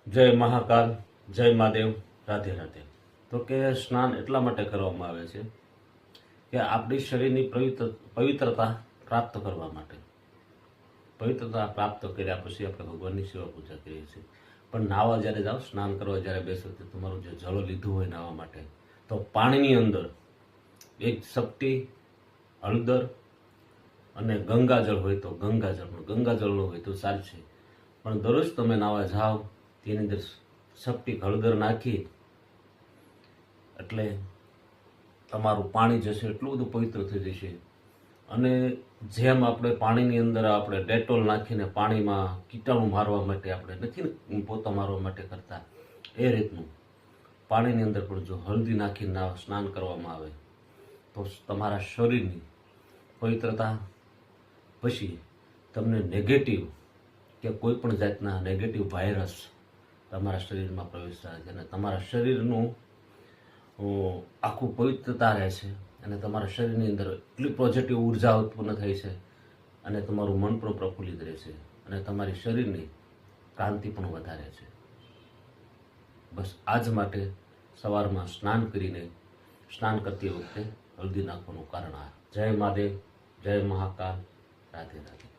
જય મહાકાલ, જય મહાદેવ, રાધે રાધે. તો કે સ્નાન એટલા માટે કરવામાં આવે છે કે આપણી શરીરની પવિત્રતા પ્રાપ્ત કરવા માટે. પવિત્રતા પ્રાપ્ત કર્યા પછી આપણે ભગવાનની સેવા પૂજા કરીએ છીએ. પણ નાવા જ્યારે જાઓ, સ્નાન કરવા જ્યારે બેસો તો તમારું જે જળ લીધું હોય નાવા માટે, તો પાણીની અંદર એક ચપટી હળદર અને ગંગાજળ હોય તો ગંગાજળ ન હોય તો ચાલશે. પણ દરરોજ તમે નાવા જાઓ તેની અંદર ચપટી હળદર નાખી એટલે તમારું પાણી જશે એટલું બધું પવિત્ર થઈ જશે. અને જેમ આપણે પાણીની અંદર આપણે ડેટોલ નાખીને પાણીમાં કીટાણુ મારવા માટે આપણે નથી પોતા મારવા માટે કરતા, એ રીતનું પાણીની અંદર પણ જો હળદી નાખીને સ્નાન કરવામાં આવે તો તમારા શરીરની પવિત્રતા પછી તમને નેગેટિવ કે કોઈ પણ જાતના નેગેટિવ વાયરસ તમારા શરીરમાં પ્રવેશ થાય છે અને તમારા શરીરનું આખું પવિત્રતા રહે છે અને તમારા શરીરની અંદર એટલી પોઝિટિવ ઉર્જા ઉત્પન્ન થાય છે અને તમારું મન પણ પ્રફુલ્લિત રહે છે અને તમારી શરીરની કાંતિ પણ વધારે છે. બસ આજ માટે સવારમાં સ્નાન કરતી વખતે હળદી નાખવાનું કારણ આ. જય મહાદેવ, જય મહાકાલ, રાધે રાધે.